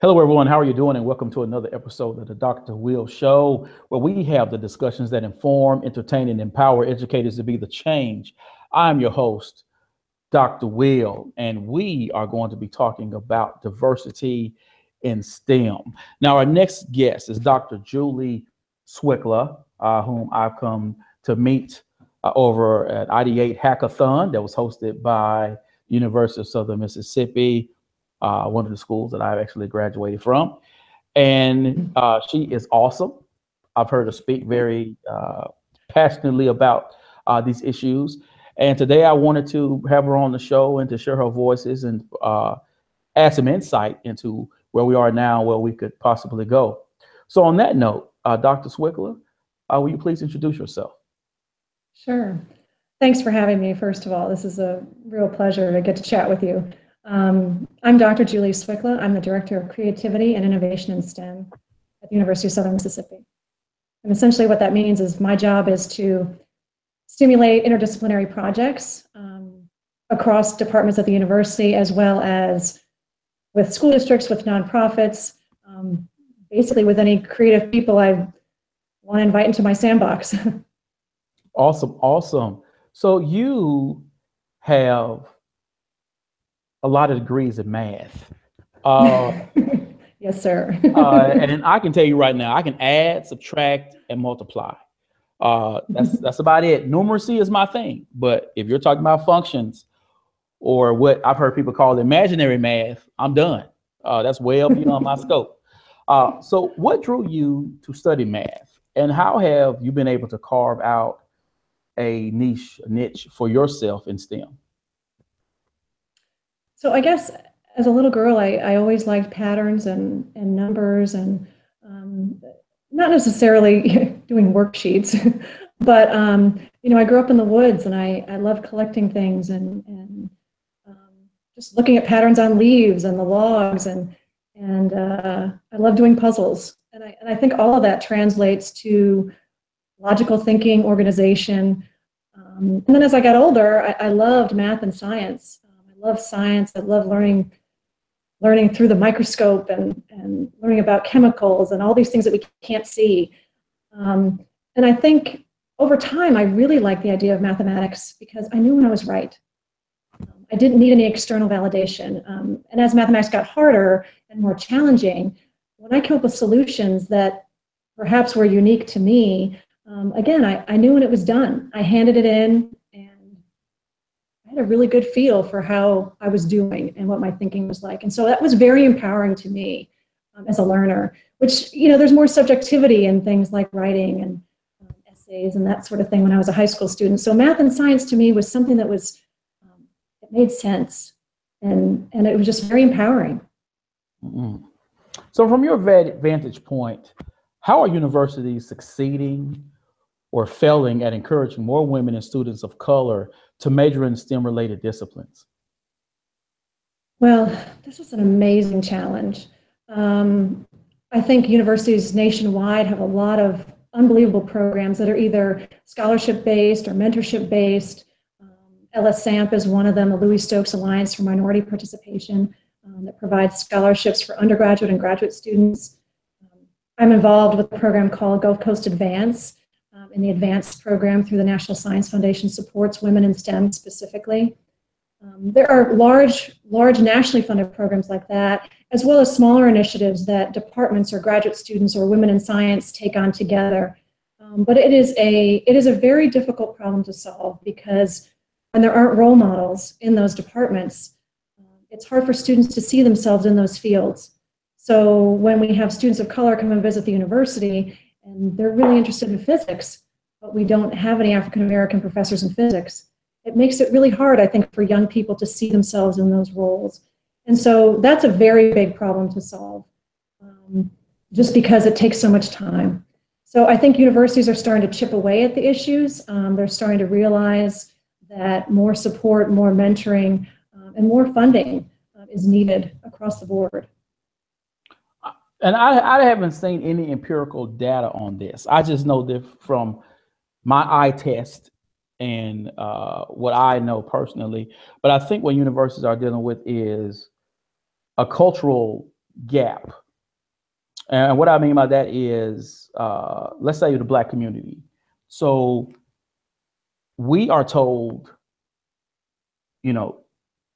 Hello, everyone. How are you doing? And welcome to another episode of the Dr. Will Show, where we have the discussions that inform, entertain, and empower educators to be the change. I'm your host, Dr. Will, and we are going to be talking about diversity in STEM. Now, our next guest is Dr. Julie Cwikla, whom I've come to meet over at ID8 Hackathon that was hosted by University of Southern Mississippi, one of the schools that I've actually graduated from. And she is awesome. I've heard her speak very passionately about these issues. And today I wanted to have her on the show and to share her voices and add some insight into where we are now, where we could possibly go. So on that note, Dr. Cwikla, will you please introduce yourself? Sure. Thanks for having me, first of all. This is a real pleasure to get to chat with you. I'm Dr. Julie Cwikla. I'm the Director of Creativity and Innovation in STEM at the University of Southern Mississippi. And essentially what that means is my job is to stimulate interdisciplinary projects across departments at the university, as well as with school districts, with nonprofits, basically with any creative people I want to invite into my sandbox. Awesome. So you have a lot of degrees in math. Yes, sir. And I can tell you right now, I can add, subtract, and multiply. That's about it. Numeracy is my thing. But if you're talking about functions or what I've heard people call imaginary math, I'm done. That's way beyond my scope. So what drew you to study math, and how have you been able to carve out a niche for yourself in STEM? So I guess as a little girl, I always liked patterns and numbers and not necessarily doing worksheets, but I grew up in the woods and I love collecting things and just looking at patterns on leaves and the logs and I love doing puzzles. And I think all of that translates to logical thinking, organization. And then as I got older, I loved math and science. I love science. I love learning through the microscope and learning about chemicals and all these things that we can't see. And I think over time, I really liked the idea of mathematics because I knew when I was right. I didn't need any external validation. And as mathematics got harder and more challenging, when I came up with solutions that perhaps were unique to me, again, I knew when it was done. I handed it in and I had a really good feel for how I was doing and what my thinking was like. And so that was very empowering to me as a learner, which, there's more subjectivity in things like writing and essays and that sort of thing when I was a high school student. So math and science to me was something that was, it made sense and it was just very empowering. Mm-hmm. So from your vantage point, how are universities succeeding or failing at encouraging more women and students of color to major in STEM-related disciplines? Well, this is an amazing challenge. I think universities nationwide have a lot of unbelievable programs that are either scholarship-based or mentorship-based. LSAMP is one of them, the Louis Stokes Alliance for Minority Participation, that provides scholarships for undergraduate and graduate students. I'm involved with a program called Gulf Coast Advance. In the advanced program through the National Science Foundation supports women in STEM specifically. There are large nationally funded programs like that, as well as smaller initiatives that departments or graduate students or women in science take on together. But it is a very difficult problem to solve because when there aren't role models in those departments, it's hard for students to see themselves in those fields. So when we have students of color come and visit the university and they're really interested in physics, but we don't have any African-American professors in physics, it makes it really hard, I think, for young people to see themselves in those roles. And so that's a very big problem to solve, just because it takes so much time. So I think universities are starting to chip away at the issues. They're starting to realize that more support, more mentoring, and more funding is needed across the board. And I haven't seen any empirical data on this. I just know that from my eye test and what I know personally. But I think what universities are dealing with is a cultural gap. And what I mean by that is, let's say the Black community. So we are told, you know,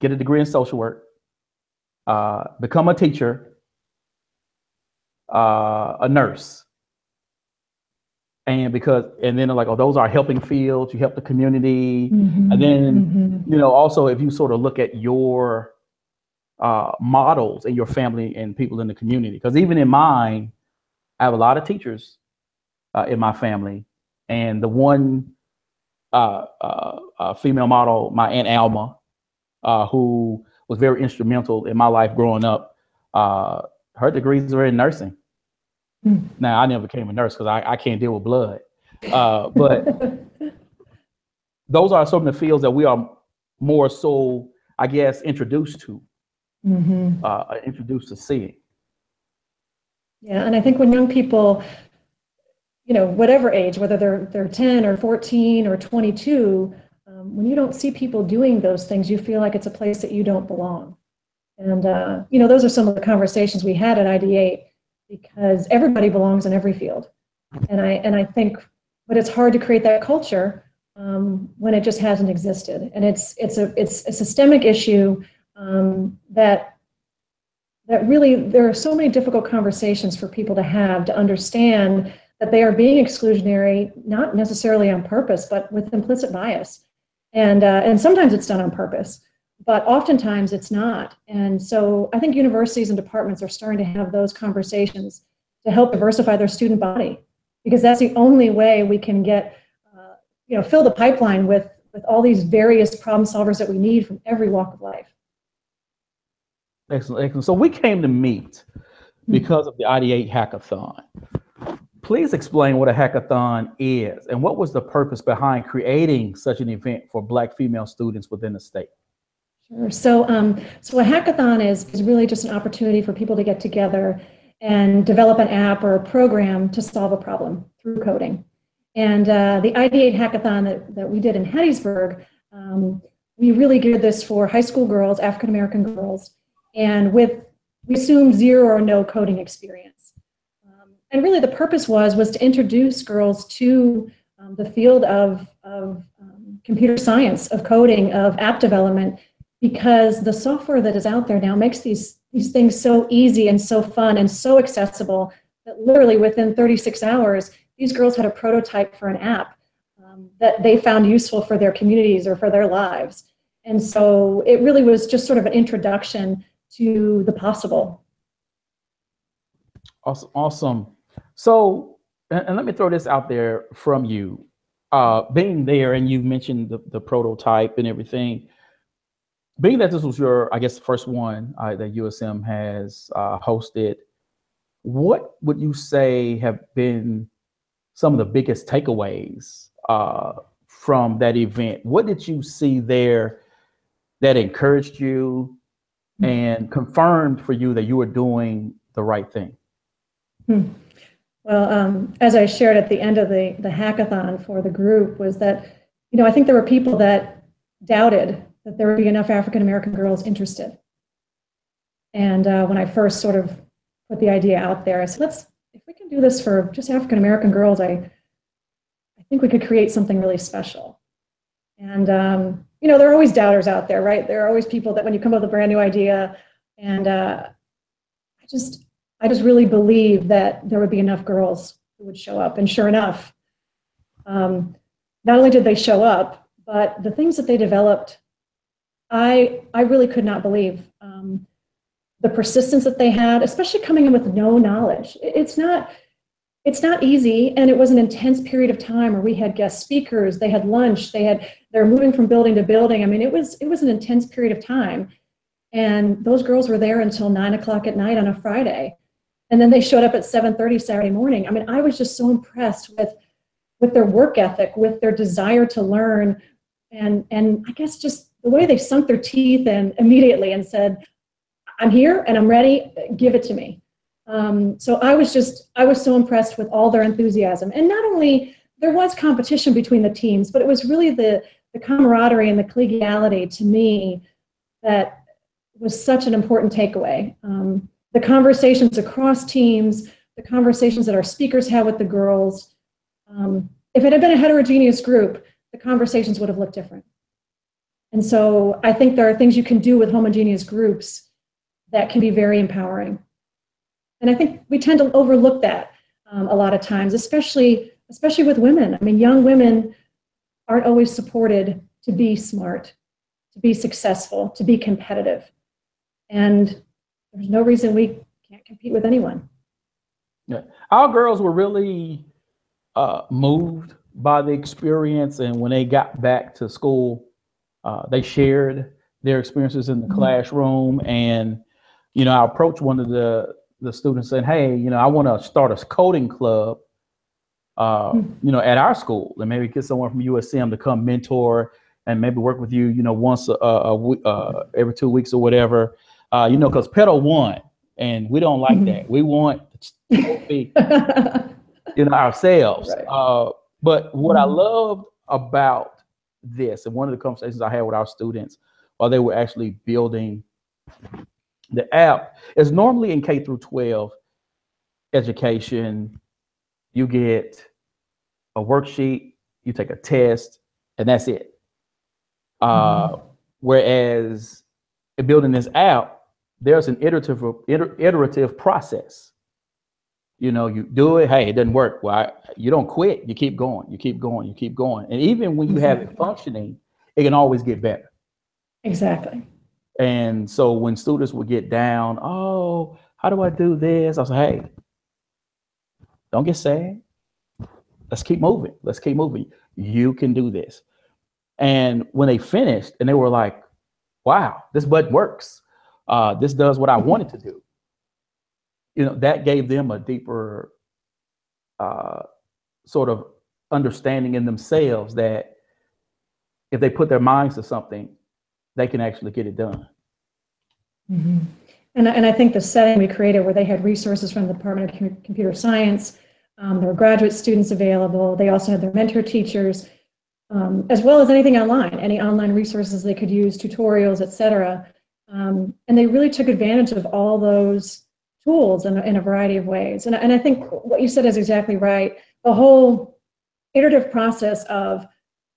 get a degree in social work, become a teacher, a nurse. And then they're like, oh, those are helping fields, you help the community. And then, you know, also if you sort of look at your models in your family and people in the community, because even in mine, I have a lot of teachers in my family. And the one female model, my Aunt Alma, who was very instrumental in my life growing up, her degrees were in nursing. Now, I never became a nurse because I can't deal with blood. But those are some of the fields that we are more so, I guess, introduced to, introduced to seeing. Yeah, and I think when young people, you know, whatever age, whether they're 10 or 14 or 22, when you don't see people doing those things, you feel like it's a place that you don't belong. And, you know, those are some of the conversations we had at ID8, because everybody belongs in every field. And I think, but it's hard to create that culture when it just hasn't existed. And it's a systemic issue that really, there are so many difficult conversations for people to have to understand that they are being exclusionary, not necessarily on purpose, but with implicit bias. And sometimes it's done on purpose, but oftentimes it's not. And so I think universities and departments are starting to have those conversations to help diversify their student body, because that's the only way we can get, you know, fill the pipeline with all these various problem solvers that we need from every walk of life. Excellent, excellent. So we came to meet because of the ID8 hackathon. Please explain what a hackathon is and what was the purpose behind creating such an event for Black female students within the state? Sure. So a hackathon is really just an opportunity for people to get together and develop an app or a program to solve a problem through coding. And the ID8 hackathon that we did in Hattiesburg, we really geared this for high school girls, African-American girls, and we assumed zero or no coding experience. And really the purpose was to introduce girls to the field of computer science, of coding, of app development, because the software that is out there now makes these things so easy and so fun and so accessible that literally within 36 hours, these girls had a prototype for an app that they found useful for their communities or for their lives. And so it really was just sort of an introduction to the possible. Awesome. So, and let me throw this out there from you. Being there, and you mentioned the prototype and everything, being that this was your, I guess, the first one that USM has hosted, what would you say have been some of the biggest takeaways from that event? What did you see there that encouraged you and confirmed for you that you were doing the right thing? Well, as I shared at the end of the hackathon for the group, was that, you know, I think there were people that doubted that there would be enough African-American girls interested. And when I first sort of put the idea out there, I said, if we can do this for just African-American girls, I think we could create something really special. And, you know, there are always doubters out there, right? There are always people that when you come up with a brand new idea, and I just really believe that there would be enough girls who would show up. And sure enough, not only did they show up, but the things that they developed, I really could not believe. The persistence that they had, especially coming in with no knowledge. It's not easy, and it was an intense period of time where we had guest speakers, they had lunch, they're moving from building to building. I mean, it was an intense period of time. And those girls were there until 9 o'clock at night on a Friday. And then they showed up at 7:30 Saturday morning. I mean, I was just so impressed with their work ethic, with their desire to learn, and I guess just the way they sunk their teeth in immediately and said, I'm here and I'm ready, give it to me. So I was so impressed with all their enthusiasm. And not only, there was competition between the teams, but it was really the camaraderie and the collegiality to me that was such an important takeaway. the conversations across teams, the conversations that our speakers had with the girls. If it had been a heterogeneous group, the conversations would have looked different. And so I think there are things you can do with homogeneous groups that can be very empowering. And I think we tend to overlook that a lot of times, especially with women. I mean, young women aren't always supported to be smart, to be successful, to be competitive. And there's no reason we can't compete with anyone. Yeah. Our girls were really moved by the experience, and when they got back to school, they shared their experiences in the classroom. And I approached one of the students saying, "Hey, I want to start a coding club, at our school, and maybe get someone from USM to come mentor and maybe work with you, once a week, every 2 weeks or whatever, because Pedal won, and we don't like that. We want to be, ourselves." Right. But what I loved about this, and one of the conversations I had with our students while they were actually building the app, is normally in K through 12 education, you get a worksheet, you take a test, and that's it. Whereas in building this app, there's an iterative process. You do it, hey, it doesn't work. Well, you don't quit, you keep going, you keep going, you keep going. And even when you have it functioning, it can always get better. Exactly. And so when students would get down, "Oh, how do I do this?" I was like, "Hey, don't get sad. Let's keep moving. Let's keep moving. You can do this." And when they finished and they were like, "Wow, this button works. This does what I wanted to do." That gave them a deeper sort of understanding in themselves that if they put their minds to something, they can actually get it done. And I think the setting we created, where they had resources from the Department of Computer Science, there were graduate students available. They also had their mentor teachers, as well as anything online, any online resources they could use, tutorials, etc. And they really took advantage of all those tools in a variety of ways. And I think what you said is exactly right. The whole iterative process of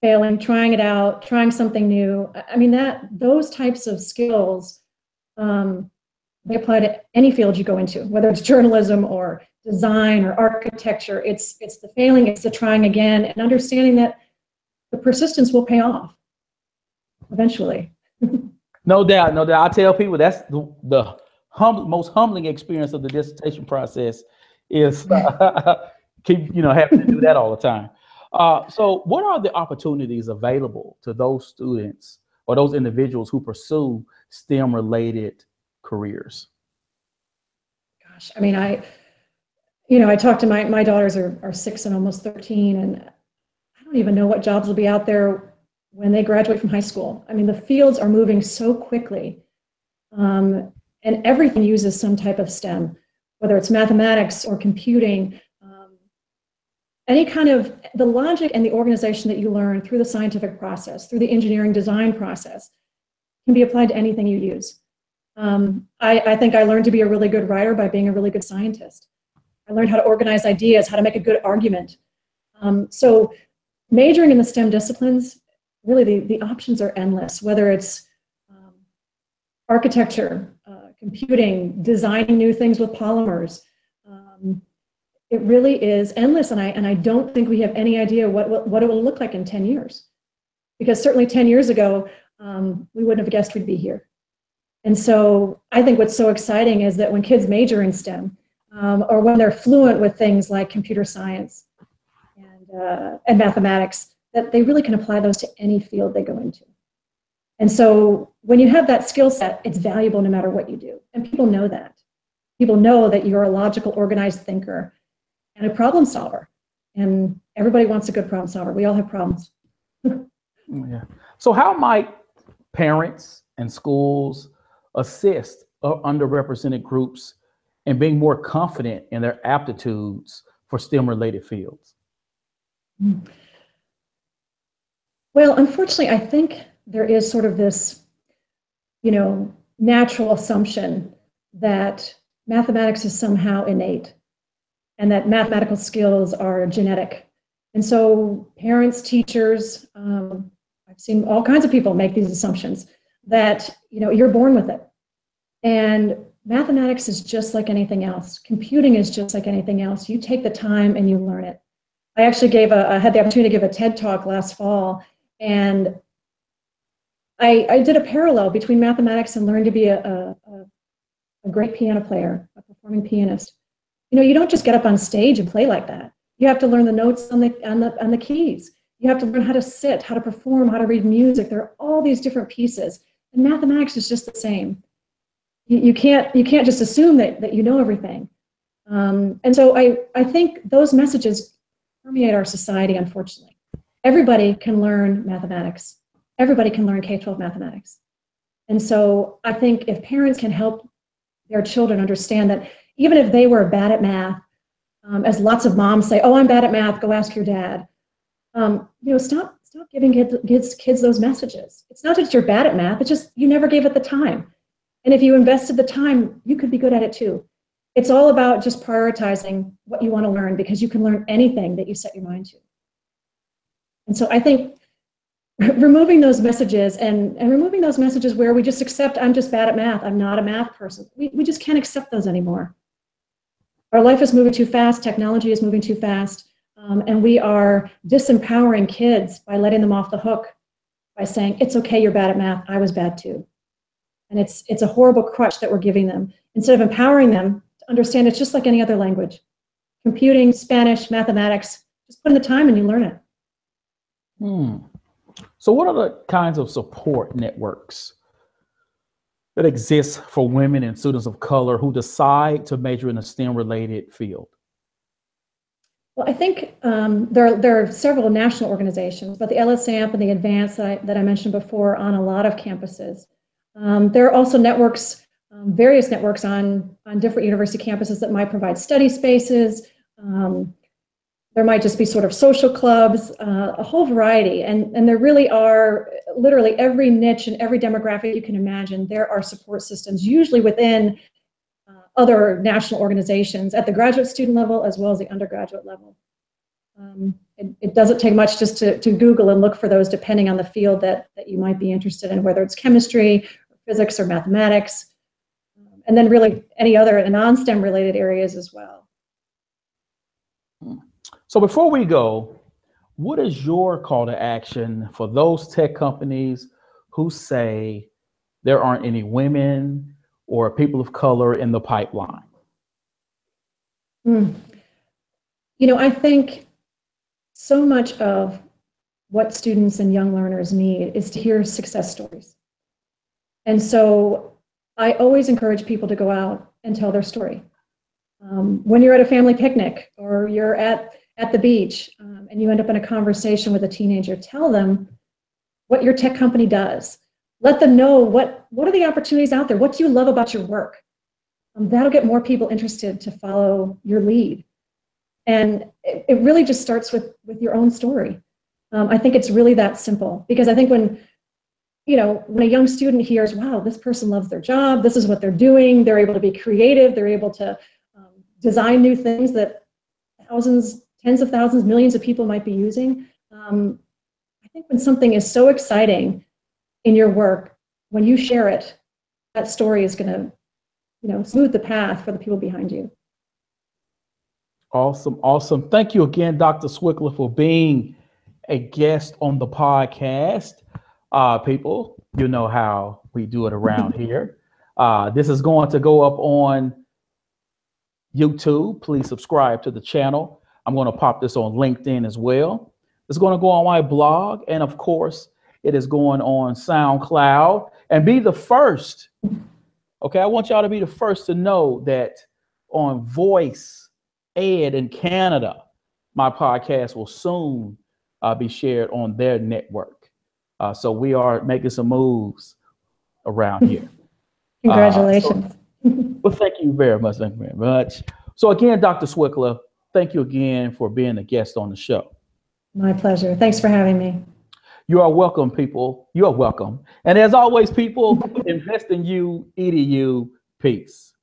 failing, trying it out, trying something new. I mean, those types of skills, they apply to any field you go into, whether it's journalism or design or architecture. It's the failing, it's the trying again, and understanding that the persistence will pay off eventually. No doubt, no doubt. I tell people that's the most humbling experience of the dissertation process is keep having to do that all the time. So what are the opportunities available to those students or those individuals who pursue STEM related careers? Gosh, I mean, I talk to my daughters are 6 and almost 13, and I don't even know what jobs will be out there when they graduate from high school. I mean, the fields are moving so quickly, and everything uses some type of STEM, whether it's mathematics or computing. Any kind of the logic and the organization that you learn through the scientific process, through the engineering design process, can be applied to anything you use. I think I learned to be a really good writer by being a really good scientist. I learned how to organize ideas, how to make a good argument. So majoring in the STEM disciplines, really the options are endless, whether it's architecture, computing, designing new things with polymers. It really is endless, and I don't think we have any idea what it will look like in 10 years. Because certainly 10 years ago, we wouldn't have guessed we'd be here. And so I think what's so exciting is that when kids major in STEM, or when they're fluent with things like computer science and mathematics, that they really can apply those to any field they go into. And so when you have that skill set, it's valuable no matter what you do. And people know that. People know that you're a logical, organized thinker and a problem solver. And everybody wants a good problem solver. We all have problems. Yeah. So how might parents and schools assist underrepresented groups in being more confident in their aptitudes for STEM-related fields? Well, unfortunately, I think there is sort of this, natural assumption that mathematics is somehow innate and that mathematical skills are genetic. And so parents, teachers, I've seen all kinds of people make these assumptions that, you're born with it. And mathematics is just like anything else. Computing is just like anything else. You take the time and you learn it. I actually I had the opportunity to give a TED Talk last fall, and I did a parallel between mathematics and learning to be a great piano player, a performing pianist. You don't just get up on stage and play like that. You have to learn the notes on the keys. You have to learn how to sit, how to perform, how to read music. There are all these different pieces, and mathematics is just the same. You can't just assume that you know everything. And so I think those messages permeate our society, unfortunately. Everybody can learn mathematics. Everybody can learn K-12 mathematics. And so I think if parents can help their children understand that even if they were bad at math, as lots of moms say, oh, I'm bad at math, go ask your dad. Stop giving kids those messages. It's not that you're bad at math, it's just you never gave it the time. And if you invested the time, you could be good at it too. It's all about just prioritizing what you want to learn, because you can learn anything that you set your mind to. And so I think removing those messages and removing those messages where we just accept, I'm just bad at math, I'm not a math person. We just can't accept those anymore. Our life is moving too fast, technology is moving too fast, and we are disempowering kids by letting them off the hook by saying, it's okay, you're bad at math, I was bad too. And it's a horrible crutch that we're giving them, instead of empowering them to understand it's just like any other language. Computing, Spanish, mathematics, just put in the time and you learn it. So what are the kinds of support networks that exist for women and students of color who decide to major in a STEM-related field? Well, I think there are several national organizations, but the LSAMP and the Advanced that I mentioned before on a lot of campuses. There are also networks, various networks on different university campuses that might provide study spaces. There might just be sort of social clubs, a whole variety. And there really are literally every niche and every demographic you can imagine. There are support systems, usually within other national organizations at the graduate student level as well as the undergraduate level. It doesn't take much just to Google and look for those, depending on the field that you might be interested in, whether it's chemistry, or physics, or mathematics, and then really any other non-STEM related areas as well. So before we go, what is your call to action for those tech companies who say there aren't any women or people of color in the pipeline? I think so much of what students and young learners need is to hear success stories. And so I always encourage people to go out and tell their story. When you're at a family picnic or you're at the beach and you end up in a conversation with a teenager, tell them what your tech company does. Let them know what are the opportunities out there. What do you love about your work? That'll get more people interested to follow your lead. And it really just starts with your own story. I think it's really that simple, because I think when a young student hears, wow, this person loves their job, this is what they're doing, they're able to be creative, they're able to design new things that thousands, tens of thousands, millions of people might be using. I think when something is so exciting in your work, when you share it, that story is going to smooth the path for the people behind you. Awesome. Thank you again, Dr. Cwikla, for being a guest on the podcast. People, you know how we do it around here. This is going to go up on YouTube. Please subscribe to the channel. I'm going to pop this on LinkedIn as well. It's going to go on my blog. And of course, it is going on SoundCloud. And be the first. Okay, I want y'all to be the first to know that on Voice Ed in Canada, my podcast will soon be shared on their network. So we are making some moves around here. Congratulations. Well, thank you very much. Thank you very much. So again, Dr. Cwikla, thank you again for being a guest on the show. My pleasure. Thanks for having me. You are welcome, people. You are welcome. And as always, people, invest in you, EDU. Peace.